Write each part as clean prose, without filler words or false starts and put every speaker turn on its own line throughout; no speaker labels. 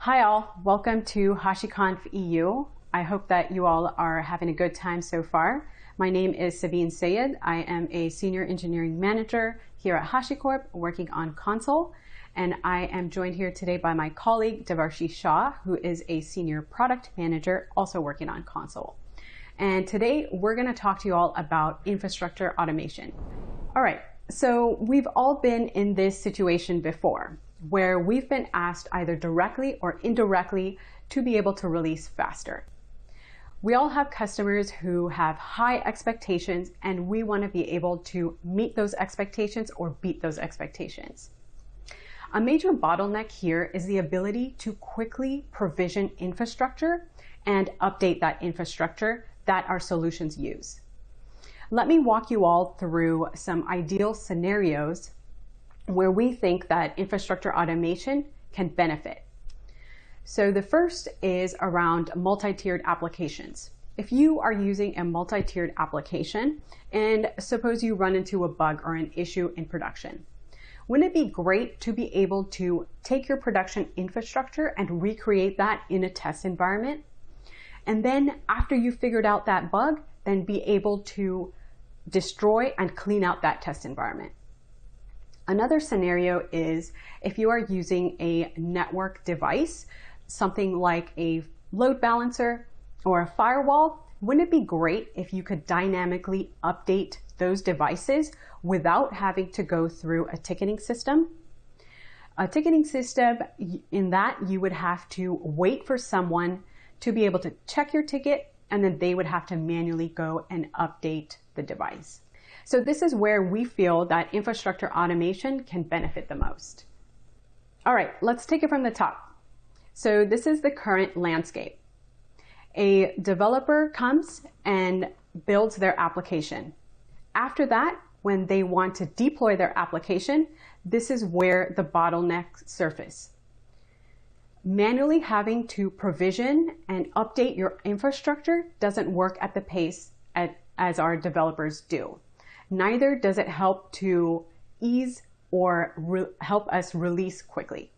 Hi all, welcome to HashiConf EU. I hope that you all are having a good time so far. My name is Sabeen Syed. I am a Senior Engineering Manager here at HashiCorp working on Consul, and I am joined here today by my colleague Devarshi Shah, who is a Senior Product Manager also working on Consul. And today we're going to talk to you all about infrastructure automation. All right, so we've all been in this situation before, where we've been asked either directly or indirectly to be able to release faster. We all have customers who have high expectations, and we want to be able to meet those expectations or beat those expectations. A major bottleneck here is the ability to quickly provision infrastructure and update that infrastructure that our solutions use. Let me walk you all through some ideal scenarios where we think that infrastructure automation can benefit. So the first is around multi-tiered applications. If you are using a multi-tiered application and suppose you run into a bug or an issue in production, wouldn't it be great to be able to take your production infrastructure and recreate that in a test environment? And then after you figured out that bug, then be able to destroy and clean out that test environment. Another scenario is if you are using a network device, something like a load balancer or a firewall, wouldn't it be great if you could dynamically update those devices without having to go through a ticketing system? A ticketing system, in that you would have to wait for someone to be able to check your ticket, and then they would have to manually go and update the device. So this is where we feel that infrastructure automation can benefit the most. All right, let's take it from the top. So this is the current landscape. A developer comes and builds their application. After that, when they want to deploy their application, this is where the bottlenecks surface. Manually having to provision and update your infrastructure doesn't work at the pace as our developers do. Neither does it help to ease or help us release quickly.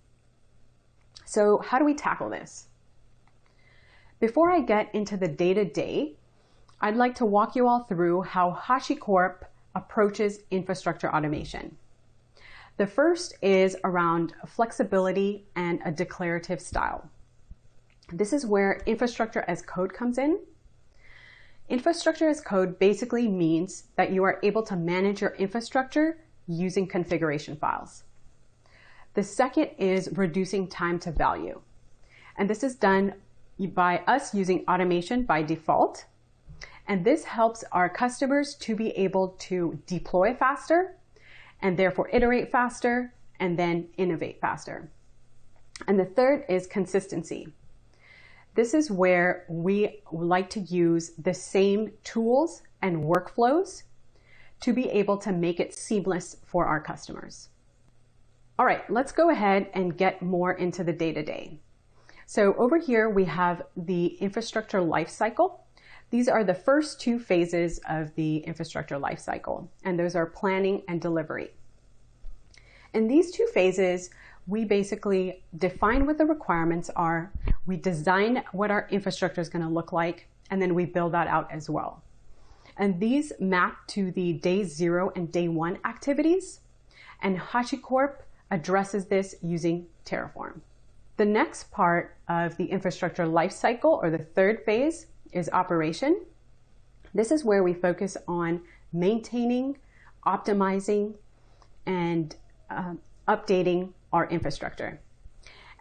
So how do we tackle this? Before I get into the day-to-day, I'd like to walk you all through how HashiCorp approaches infrastructure automation. The first is around flexibility and a declarative style. This is where infrastructure as code comes in. Infrastructure as code basically means that you are able to manage your infrastructure using configuration files. The second is reducing time to value. And this is done by us using automation by default. And this helps our customers to be able to deploy faster and therefore iterate faster and then innovate faster. And the third is consistency. This is where we like to use the same tools and workflows to be able to make it seamless for our customers. All right, let's go ahead and get more into the day-to-day. So over here we have the infrastructure lifecycle. These are the first two phases of the infrastructure lifecycle, and those are planning and delivery. In these two phases, we basically define what the requirements are, we design what our infrastructure is going to look like, and then we build that out as well. And these map to the day 0 and day 1 activities, and HashiCorp addresses this using Terraform. The next part of the infrastructure lifecycle, or the third phase, is operation. This is where we focus on maintaining, optimizing, and updating our infrastructure.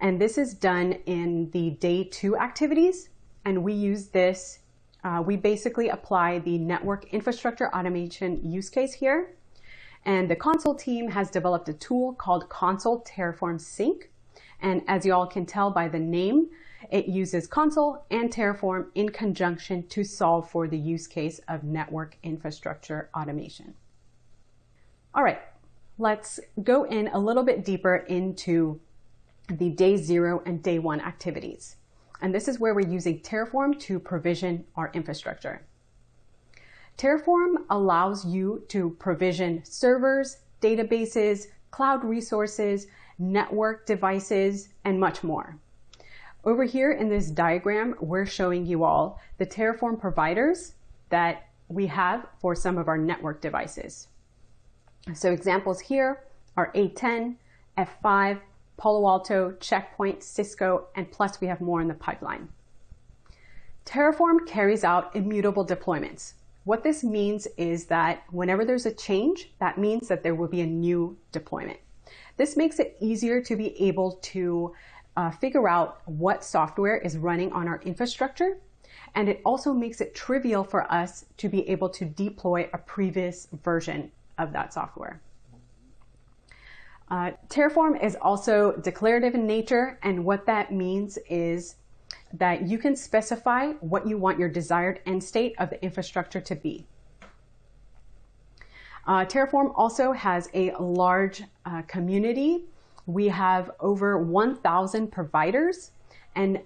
And this is done in the day 2 activities. And we use this, we basically apply the network infrastructure automation use case here. And the Consul team has developed a tool called Consul-Terraform-Sync. And as you all can tell by the name, it uses Consul and Terraform in conjunction to solve for the use case of network infrastructure automation. All right, let's go in a little bit deeper into the day 0 and day 1 activities. And this is where we're using Terraform to provision our infrastructure. Terraform allows you to provision servers, databases, cloud resources, network devices, and much more. Over here in this diagram, we're showing you all the Terraform providers that we have for some of our network devices. So examples here are A10, F5, Palo Alto, Checkpoint, Cisco, and plus we have more in the pipeline. Terraform carries out immutable deployments. What this means is that whenever there's a change, that means that there will be a new deployment. This makes it easier to be able to figure out what software is running on our infrastructure, and it also makes it trivial for us to be able to deploy a previous version of that software. Terraform is also declarative in nature, and what that means is that you can specify what you want your desired end state of the infrastructure to be. Terraform also has a large community. We have over 1,000 providers, and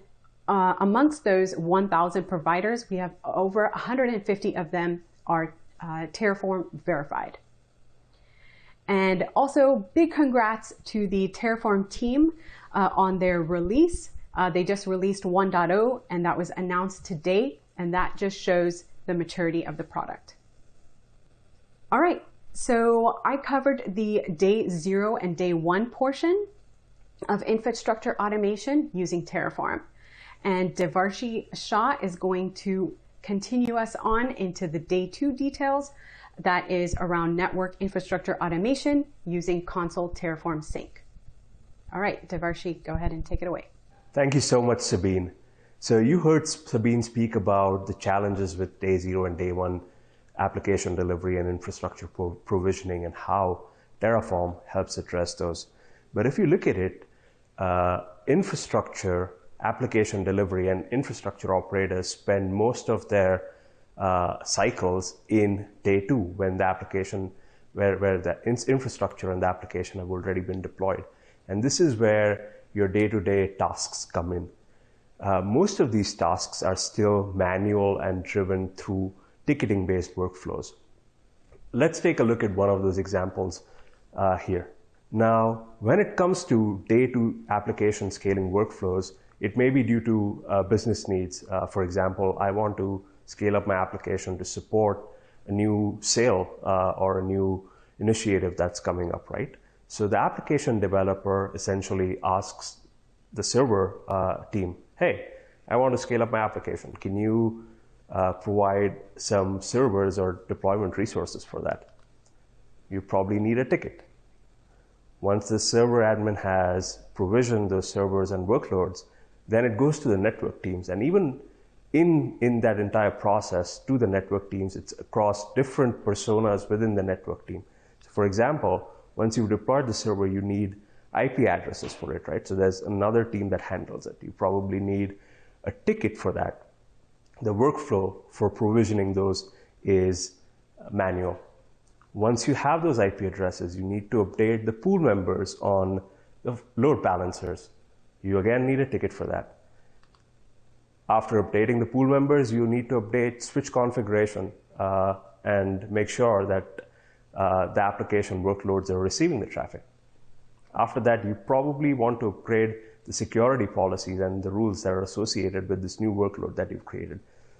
amongst those 1,000 providers, we have over 150 of them are Terraform verified. And also, big congrats to the Terraform team on their release. They just released 1.0, and that was announced today, and that just shows the maturity of the product. All right, so I covered the day 0 and day 1 portion of infrastructure automation using Terraform. And Devarshi Shah is going to continue us on into the day 2 details. That is around network infrastructure automation using Consul-Terraform-Sync. All right, Devarshi, go ahead and take it away.
Thank you so much, Sabeen. So you heard Sabeen speak about the challenges with day 0 and day 1 application delivery and infrastructure provisioning and how Terraform helps address those. But if you look at it, infrastructure, application delivery, and infrastructure operators spend most of their cycles in day 2 when the application, where the infrastructure and the application have already been deployed. And this is where your day-to-day tasks come in. Most of these tasks are still manual and driven through ticketing-based workflows. Let's take a look at one of those examples here. Now, when it comes to day 2 application scaling workflows, it may be due to business needs. For example, I want to scale up my application to support a new sale or a new initiative that's coming up, right? So the application developer essentially asks the server team, hey, I want to scale up my application. Can you provide some servers or deployment resources for that? You probably need a ticket. Once the server admin has provisioned those servers and workloads, then it goes to the network teams. And even in that entire process to the network teams, it's across different personas within the network team. So for example, once you've deployed the server, you need IP addresses for it, right? So there's another team that handles it. You probably need a ticket for that. The workflow for provisioning those is manual. Once you have those IP addresses, you need to update the pool members on the load balancers. You again need a ticket for that. After updating the pool members, you need to update switch configuration and make sure that the application workloads are receiving the traffic. After that, you probably want to upgrade the security policies and the rules that are associated with this new workload that you've created.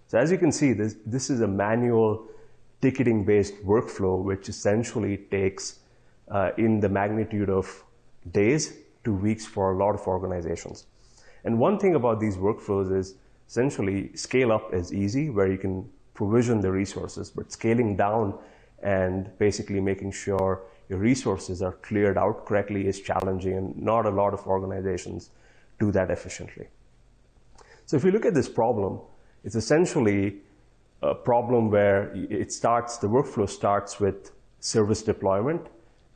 So as you can see, this is a manual ticketing-based workflow, which essentially takes in the magnitude of days to weeks for a lot of organizations. And one thing about these workflows is essentially scale up is easy, where you can provision the resources, but scaling down and basically making sure your resources are cleared out correctly is challenging, and not a lot of organizations do that efficiently. So if you look at this problem, it's essentially a problem where the workflow starts with service deployment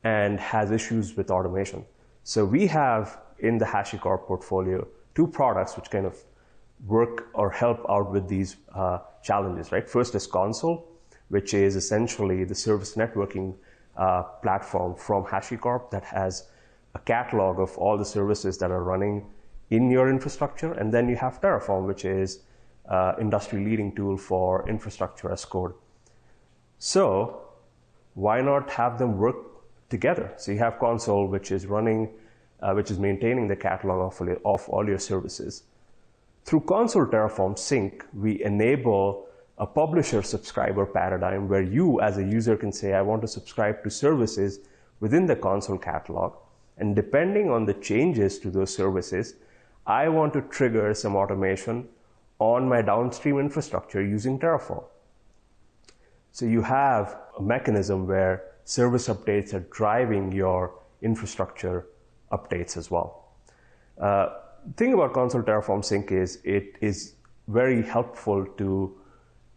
and has issues with automation. So we have in the HashiCorp portfolio 2 products which kind of work or help out with these challenges, right? First is Consul, which is essentially the service networking platform from HashiCorp that has a catalog of all the services that are running in your infrastructure. And then you have Terraform, which is industry-leading tool for infrastructure as code. So why not have them work together? So you have Consul, which is running, which is maintaining the catalog of all your services. Through Consul-Terraform-Sync, we enable a publisher-subscriber paradigm where you as a user can say, I want to subscribe to services within the Consul catalog. And depending on the changes to those services, I want to trigger some automation on my downstream infrastructure using Terraform. So you have a mechanism where service updates are driving your infrastructure updates as well. The thing about Consul-Terraform-Sync is it is very helpful to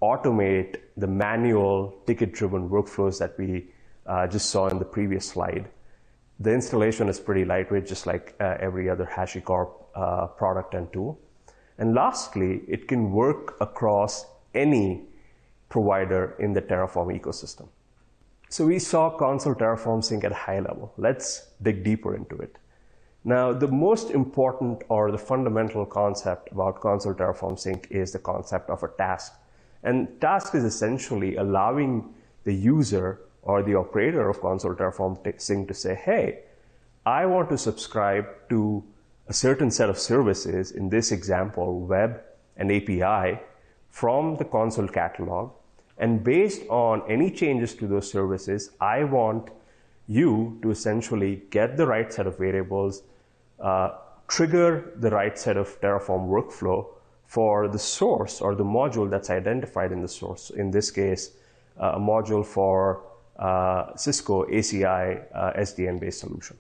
automate the manual ticket-driven workflows that we just saw in the previous slide. The installation is pretty lightweight, just like every other HashiCorp product and tool. And lastly, it can work across any provider in the Terraform ecosystem. So we saw Consul-Terraform-Sync at a high level. Let's dig deeper into it. Now, the most important or the fundamental concept about Consul-Terraform-Sync is the concept of a task. And task is essentially allowing the user or the operator of Consul-Terraform-Sync to say, hey, I want to subscribe to a certain set of services, in this example, web and API, from the Consul catalog. And based on any changes to those services, I want you to essentially get the right set of variables, trigger the right set of Terraform workflow for the source or the module that's identified in the source. In this case, a module for Cisco ACI SDN-based solution.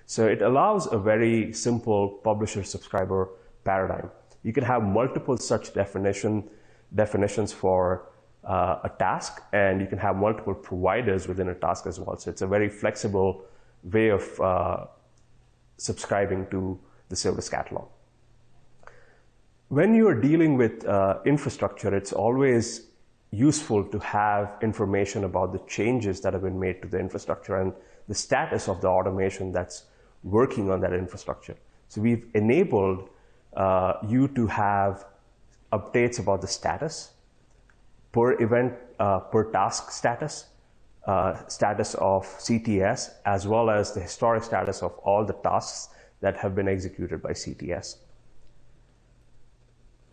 So it allows a very simple publisher-subscriber paradigm. You can have multiple such definitions for a task, and you can have multiple providers within a task as well. So it's a very flexible way of subscribing to the service catalog. When you're dealing with infrastructure, it's always useful to have information about the changes that have been made to the infrastructure and the status of the automation that's working on that infrastructure. So we've enabled you to have updates about the status, per event, per task status, status of CTS, as well as the historic status of all the tasks that have been executed by CTS.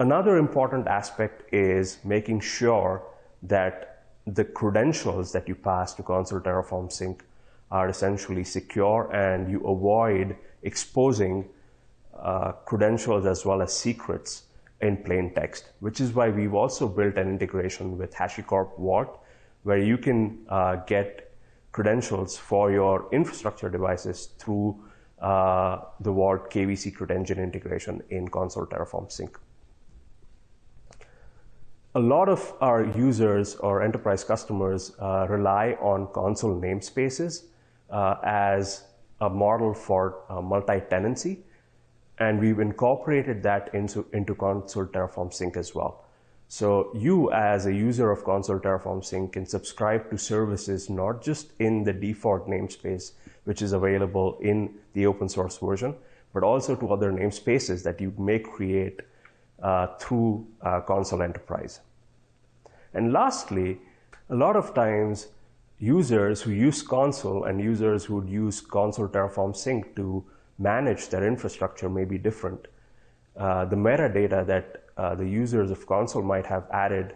Another important aspect is making sure that the credentials that you pass to Consul-Terraform-Sync are essentially secure, and you avoid exposing credentials as well as secrets in plain text, which is why we've also built an integration with HashiCorp Vault, where you can get credentials for your infrastructure devices through the Vault KV secret engine integration in Consul-Terraform-Sync. A lot of our users or enterprise customers rely on Consul namespaces as a model for multi-tenancy, and we've incorporated that into Consul-Terraform-Sync as well. So you as a user of Consul-Terraform-Sync can subscribe to services not just in the default namespace, which is available in the open source version, but also to other namespaces that you may create through Consul Enterprise. And lastly, a lot of times users who use Consul and users who would use Consul-Terraform-Sync to manage their infrastructure may be different. The metadata that the users of Consul might have added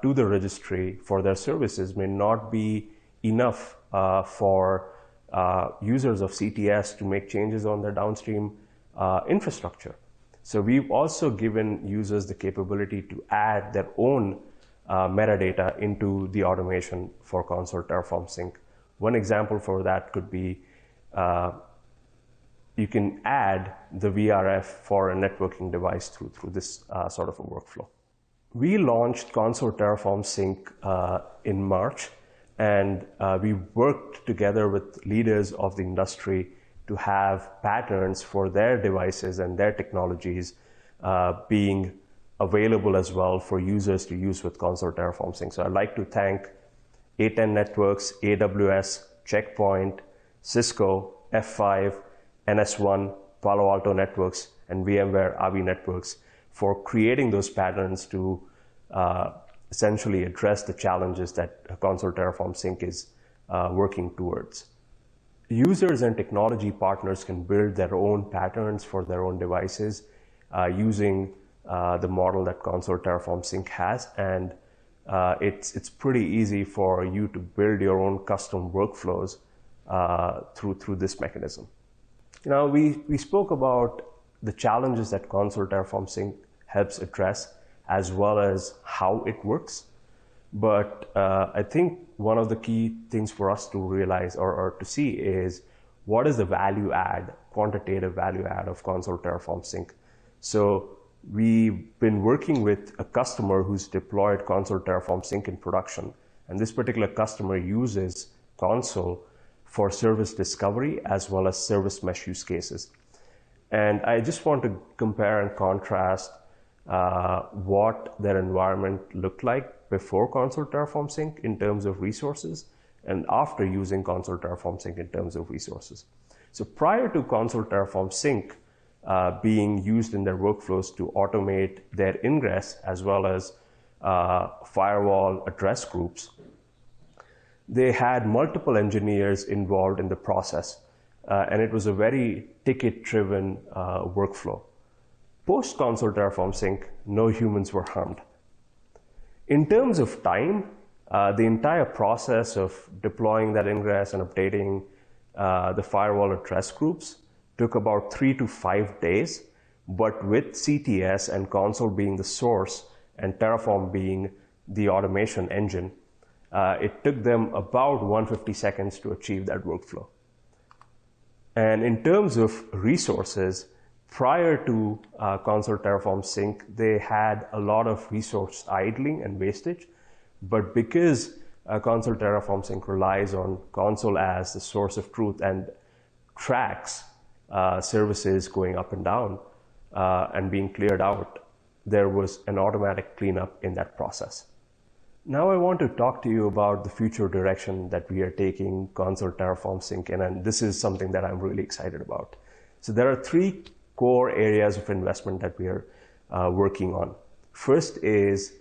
to the registry for their services may not be enough for users of CTS to make changes on their downstream infrastructure. So we've also given users the capability to add their own metadata into the automation for Consul-Terraform-Sync. One example for that could be you can add the VRF for a networking device through this sort of a workflow. We launched Consul-Terraform-Sync in March, and we worked together with leaders of the industry to have patterns for their devices and their technologies being available as well for users to use with Consul-Terraform-Sync. So I'd like to thank A10 Networks, AWS, Checkpoint, Cisco, F5, NS1, Palo Alto Networks, and VMware AVI Networks for creating those patterns to essentially address the challenges that Consul-Terraform-Sync is working towards. Users and technology partners can build their own patterns for their own devices using the model that Consul-Terraform-Sync has, and it's pretty easy for you to build your own custom workflows through this mechanism. Now, we spoke about the challenges that Consul-Terraform-Sync helps address, as well as how it works. But I think one of the key things for us to realize or to see is what is the value add, quantitative value add of Consul-Terraform-Sync. So we've been working with a customer who's deployed Consul-Terraform-Sync in production. And this particular customer uses Consul for service discovery as well as service mesh use cases. And I just want to compare and contrast what their environment looked like before Consul-Terraform-Sync in terms of resources and after using Consul-Terraform-Sync in terms of resources. So prior to Consul-Terraform-Sync being used in their workflows to automate their ingress as well as firewall address groups, they had multiple engineers involved in the process, and it was a very ticket-driven workflow. Post Consul-Terraform-Sync, no humans were harmed. In terms of time, the entire process of deploying that ingress and updating the firewall address groups took about 3 to 5 days, but with CTS and Consul being the source and Terraform being the automation engine, it took them about 150 seconds to achieve that workflow. And in terms of resources, prior to Consul-Terraform-Sync, they had a lot of resource idling and wastage. But because Consul-Terraform-Sync relies on Consul as the source of truth and tracks services going up and down and being cleared out, there was an automatic cleanup in that process. Now I want to talk to you about the future direction that we are taking Consul-Terraform-Sync in, and this is something that I'm really excited about. So there are 3 core areas of investment that we are working on. First is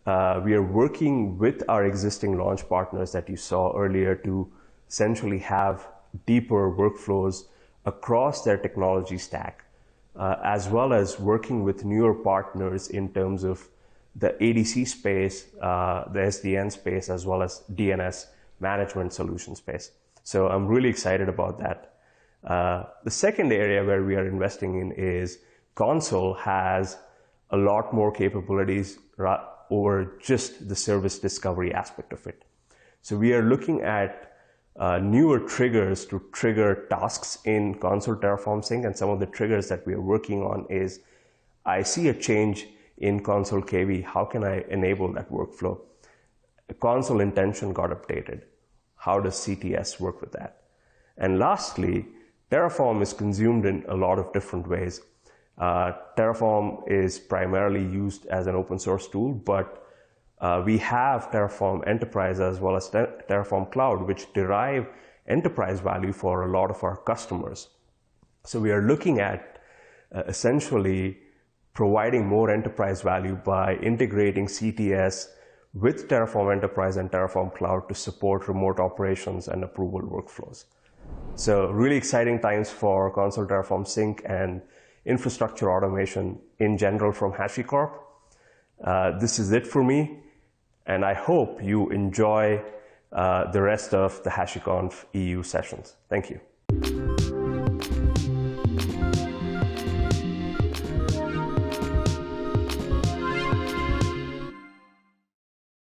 we are working with our existing launch partners that you saw earlier to essentially have deeper workflows across their technology stack, as well as working with newer partners in terms of the ADC space, the SDN space, as well as DNS management solution space. So I'm really excited about that. The second area where we are investing in is Consul has a lot more capabilities over just the service discovery aspect of it. So we are looking at newer triggers to trigger tasks in Consul-Terraform-Sync, and some of the triggers that we are working on is, I see a change in Consul KV, how can I enable that workflow? The Consul intention got updated. How does CTS work with that? And lastly, Terraform is consumed in a lot of different ways. Terraform is primarily used as an open source tool, but we have Terraform Enterprise as well as Terraform Cloud, which derive enterprise value for a lot of our customers. So we are looking at essentially providing more enterprise value by integrating CTS with Terraform Enterprise and Terraform Cloud to support remote operations and approval workflows. So really exciting times for Consul-Terraform-Sync and infrastructure automation in general from HashiCorp. This is it for me, and I hope you enjoy the rest of the HashiConf EU sessions. Thank you.